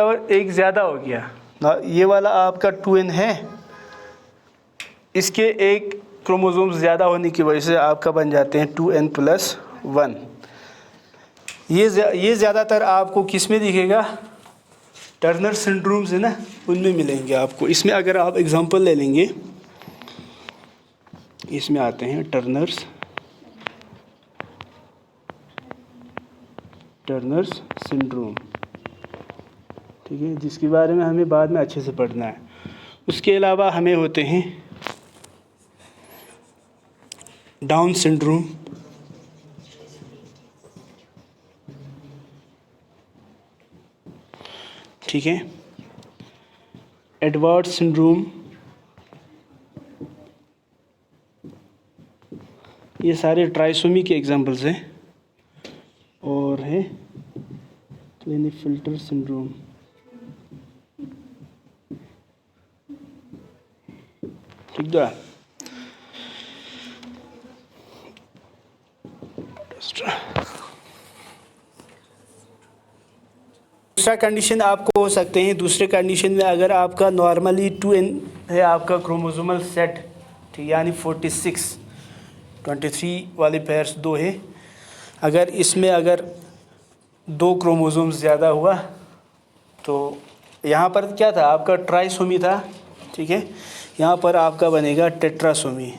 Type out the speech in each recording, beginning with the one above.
और एक ज़्यादा हो गया ना, ये वाला आपका 2n है, इसके एक क्रोमोसोम्स ज़्यादा होने की वजह से आपका बन जाते हैं 2n+1। ये ज़्यादातर आपको किस में दिखेगा, टर्नर सिंड्रोम्स है ना, उनमें मिलेंगे आपको। इसमें अगर आप एग्जांपल ले लेंगे, इसमें आते हैं टर्नर्स सिंड्रोम, ठीक है, जिसके बारे में हमें बाद में अच्छे से पढ़ना है। उसके अलावा हमें होते हैं डाउन सिंड्रोम, ठीक है, एडवर्ड सिंड्रोम, ये सारे ट्राइसोमी के एग्जांपल्स हैं। और है क्लिनेफेल्टर सिंड्रोम, ठीक है। दूसरा कंडीशन आपको हो सकते हैं, दूसरे कंडीशन में अगर आपका नॉर्मली 2n है आपका क्रोमोसोमल सेट, ठीक, यानी 46, 23 वाले पेयर्स 2 है, अगर इसमें अगर 2 क्रोमोसोम्स ज़्यादा हुआ तो यहाँ पर क्या था आपका ट्राइसोमी था, ठीक है, यहाँ पर आपका बनेगा टेट्रासोमी।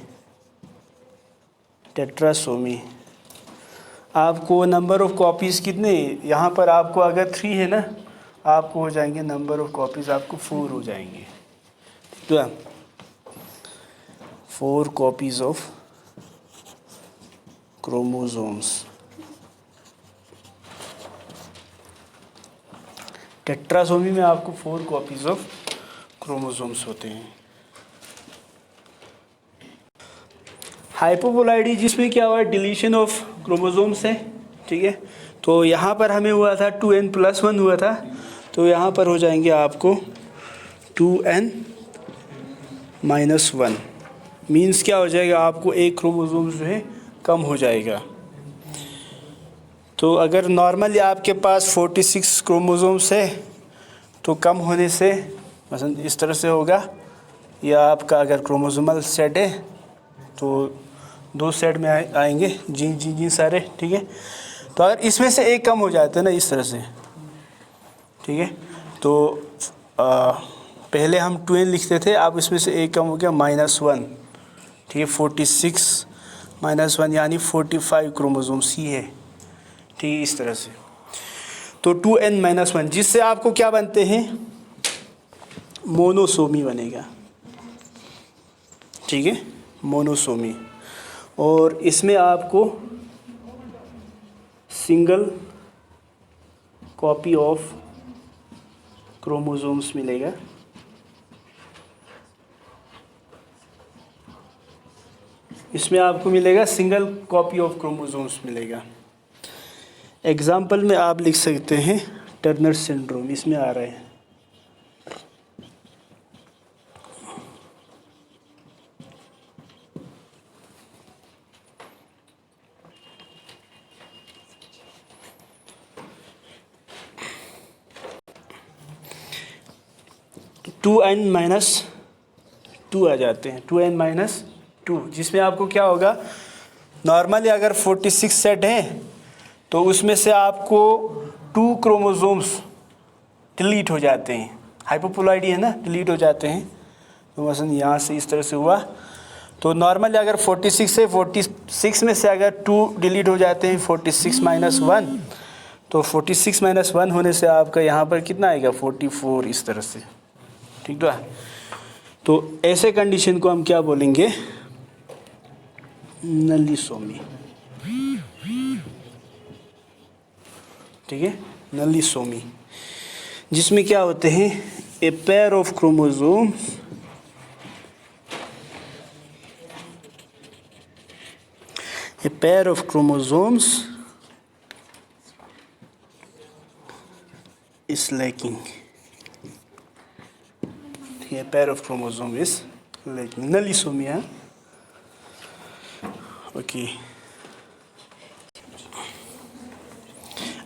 आपको नंबर ऑफ़ कॉपीज़ कितने, यहाँ पर आपको अगर 3 है ना, आपको हो जाएंगे नंबर ऑफ़ कॉपीज़ आपको 4 हो जाएंगे, तो 4 कॉपीज़ ऑफ क्रोमोसोम्स। टेट्रासोमी में आपको 4 कॉपीज़ ऑफ क्रोमोसोम्स होते हैं। हाइपोप्लॉइडी जिसमें क्या हुआ, डिलीशन ऑफ क्रोमोसोम्स है, ठीक है, तो यहाँ पर हमें हुआ था 2n+1 हुआ था, तो यहाँ पर हो जाएंगे आपको 2n-1, मीन्स क्या हो जाएगा, आपको एक क्रोमोसोम जो है कम हो जाएगा। तो अगर नॉर्मली आपके पास 46 क्रोमोसोम्स है तो कम होने से मसलन इस तरह से होगा, या आपका अगर क्रोमोसोमल सेट है तो 2 सेट में आएंगे जीन सारे, ठीक है। तो अगर इसमें से एक कम हो जाता है ना इस तरह से, ठीक है, तो पहले हम 2n लिखते थे, अब इसमें से एक कम हो गया -1, ठीक है, 46 -1 यानी 45 क्रोमोसोम्स ही है, ठीक है, इस तरह से। तो 2n-1 जिससे आपको क्या बनते हैं, मोनोसोमी बनेगा, ठीक है, मोनोसोमी। और इसमें आपको सिंगल कॉपी ऑफ क्रोमोसोम्स मिलेगा, इसमें आपको मिलेगा सिंगल कॉपी ऑफ क्रोमोसोम्स मिलेगा। एग्जाम्पल में आप लिख सकते हैं टर्नर सिंड्रोम, इसमें आ रहे हैं। टू -2 आ जाते हैं, 2n-2, जिसमें आपको क्या होगा, नॉर्मली अगर 46 सेट हैं तो उसमें से आपको 2 क्रोमोसोम्स डिलीट हो जाते हैं, हाइपोप्लॉइडी है ना, डिलीट हो जाते हैं। तो मसलन यहाँ से इस तरह से हुआ, तो नॉर्मली अगर 46 है, 46 में से अगर 2 डिलीट हो जाते हैं, 46-1, तो 46-1 होने से आपका यहाँ पर कितना आएगा, 44, इस तरह से, ठीक है। तो ऐसे कंडीशन को हम क्या बोलेंगे, नलीसोमी, ठीक है, नलीसोमी, जिसमें क्या होते हैं, a pair of chromosomes is lacking. A pair of chromosomes is lacking. Nullisomy, huh? Okay.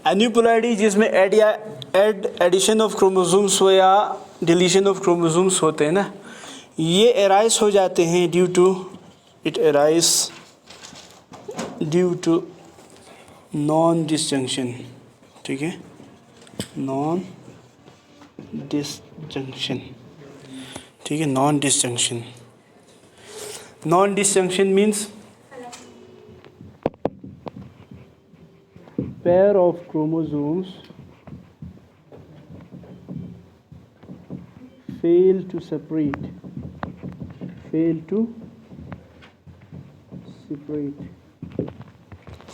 Aneuploidy जिसमें एडिशन ऑफ क्रोमोसोम्स हो या डिलीशन ऑफ क्रोमोसोम्स होते हैं ना, ये एराइज हो जाते हैं ड्यू टू नॉन डिसजंक्शन। ठीक है, नॉन डिसजंक्शन। ठीक है, non disjunction. Non disjunction means pair of chromosomes fail to separate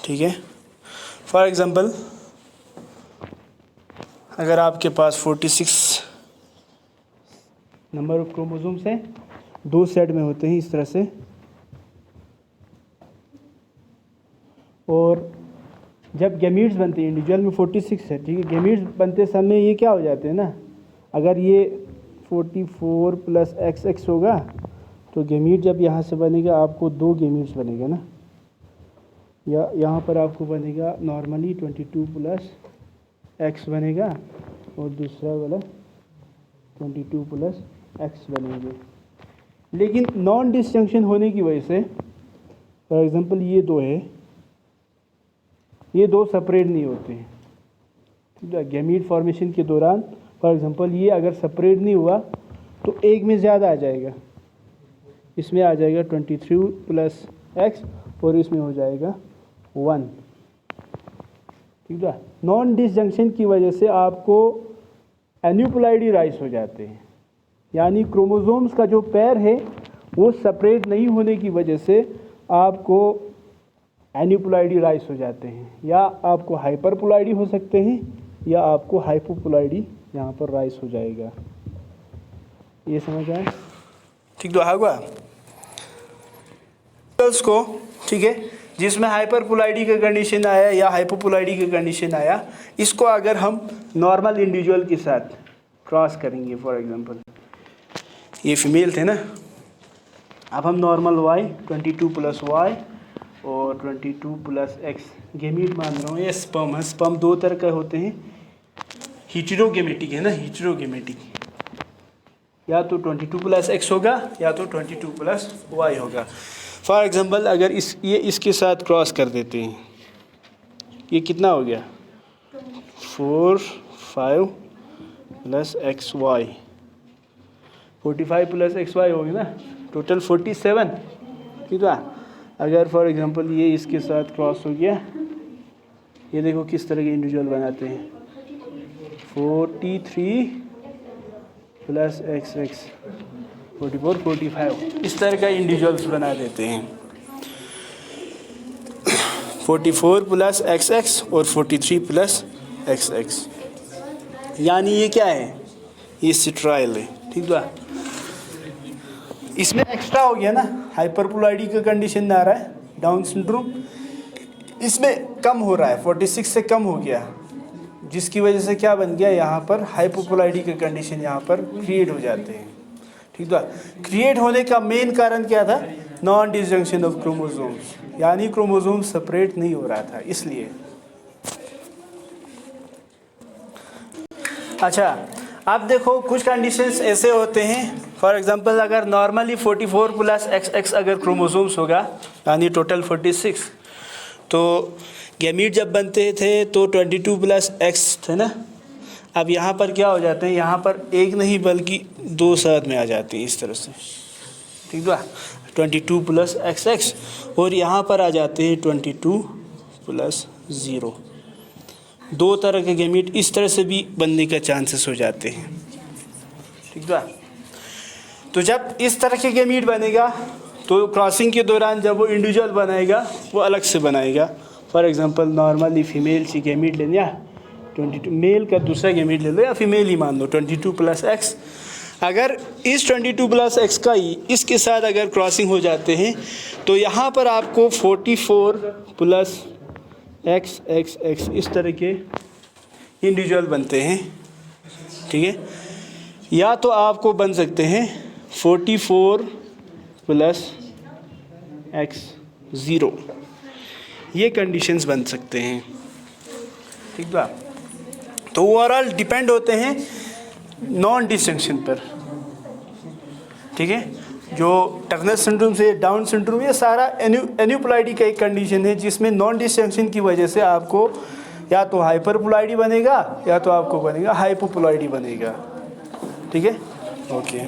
ठीक है। फॉर एग्जांपल, अगर आपके पास 46 नंबर ऑफ क्रोमोसोम्स हैं, दो सेट में होते हैं इस तरह से, और जब गैमीट्स बनते हैं, इंडिविजुअल में 46 है, ठीक है, गैमीट्स बनते समय ये क्या हो जाते हैं ना, अगर ये 44 + XX होगा तो गैमीट जब यहाँ से बनेगा आपको 2 गैमीट्स बनेगा ना, या यहाँ पर आपको बनेगा नॉर्मली 22 + X बनेगा और दूसरा वाला 22 + X बनेंगे। लेकिन नॉन डिसजंक्शन होने की वजह से, फॉर एग्जांपल ये 2 है, ये 2 सेपरेट नहीं होते हैं गैमीट फॉर्मेशन के दौरान। फॉर एग्जांपल ये अगर सेपरेट नहीं हुआ तो एक में ज़्यादा आ जाएगा, इसमें आ जाएगा 23 + X और इसमें हो जाएगा 1। ठीक है, नॉन डिसजंक्शन की वजह से आपको एन्यूप्लॉइडी राइज हो जाते हैं, यानी क्रोमोसोम्स का जो पेयर है वो सेपरेट नहीं होने की वजह से आपको एन्यूप्लॉइडी राइज हो जाते हैं, या आपको हाइपरप्लॉइडी हो सकते हैं, या आपको हाइपोप्लॉइडी यहाँ पर राइज हो जाएगा। ये समझ आए? ठीक तो हुआ को। ठीक है, जिसमें हाइपरप्लॉइडी का कंडीशन आया या हाइपोप्लॉइडी का कंडीशन आया, इसको अगर हम नॉर्मल इंडिविजुअल के साथ क्रॉस करेंगे, फॉर एग्जांपल ये फीमेल थे ना, अब हम नॉर्मल Y 22 + Y और 22 + X गैमीट मान रहा हूँ। ये स्पर्म है, स्पर्म 2 तरह के होते हैं, हीटेरोगैमेटिक है ना, हीटेरोगैमेटिक, या तो 22 + X होगा या तो 22 + Y होगा। फॉर एग्जांपल अगर ये इसके साथ क्रॉस कर देते हैं, ये कितना हो गया 4, 5 + XY, 45 + XY होगी ना, टोटल 47। ठीक है, अगर फॉर एग्जांपल ये इसके साथ क्रॉस हो गया, ये देखो किस तरह के इंडिविजुअल बनाते हैं, 43 + XX 44, 45, इस तरह का इंडिविजुअल्स बना देते हैं। 44 + XX और 43 + XX, यानी ये क्या है, ये सिट्राइल है। ठीक है, इसमें एक्स्ट्रा हो गया ना, हाइपरप्लॉइडी का कंडीशन आ रहा है, डाउन सिंड्रोम, इसमें कम हो रहा है, 46 से कम हो गया, जिसकी वजह से क्या बन गया, यहाँ पर हाइपोप्लॉइडी का कंडीशन यहाँ पर क्रिएट हो जाते हैं। ठीक है, क्रिएट होने का मेन कारण क्या था, नॉन डिसजंक्शन ऑफ क्रोमोसोम्स, यानी क्रोमोसोम सेपरेट नहीं हो रहा था, इसलिए। अच्छा, अब देखो कुछ कंडीशंस ऐसे होते हैं, फॉर एग्जांपल अगर नॉर्मली 44 + XX अगर क्रोमोसोम्स होगा, यानी टोटल 46, तो गैमीट जब बनते थे तो 22 + X थे ना, अब यहाँ पर क्या हो जाते हैं, यहाँ पर एक नहीं बल्कि 2 साथ में आ जाते हैं इस तरह से। ठीक है, 22 + XX, और यहाँ पर आ जाते हैं 22 + 0, 2 तरह के गैमीट इस तरह से भी बनने का चांसेस हो जाते हैं। ठीक है, तो जब इस तरह के गैमीट बनेगा तो क्रॉसिंग के दौरान जब वो इंडिविजुअल बनाएगा वो अलग से बनाएगा। फॉर एग्जांपल नॉर्मली फीमेल से गैमीट ले लिया, 22 मेल का दूसरा गैमीट ले लो या फीमेल ही मान लो, 22 + X, अगर इस 22 + X का ही इसके साथ अगर क्रॉसिंग हो जाते हैं तो यहाँ पर आपको 44 + X इस तरह के इंडिविजुअल बनते हैं। ठीक है, या तो आपको बन सकते हैं 44 + X0, ये कंडीशंस बन सकते हैं। ठीक है, तो ओवरऑल डिपेंड होते हैं नॉन डिस्टिंक्शन पर, ठीक है। जो टर्नर सिंड्रोम से डाउन सिंड्रोम, ये सारा एन्यूप्लॉइडी का एक कंडीशन है जिसमें नॉन डिस्टिंक्शन की वजह से आपको या तो हाइपरप्लॉइडी बनेगा या तो आपको बनेगा हाइपोप्लॉइडी बनेगा, ठीक है। ओके।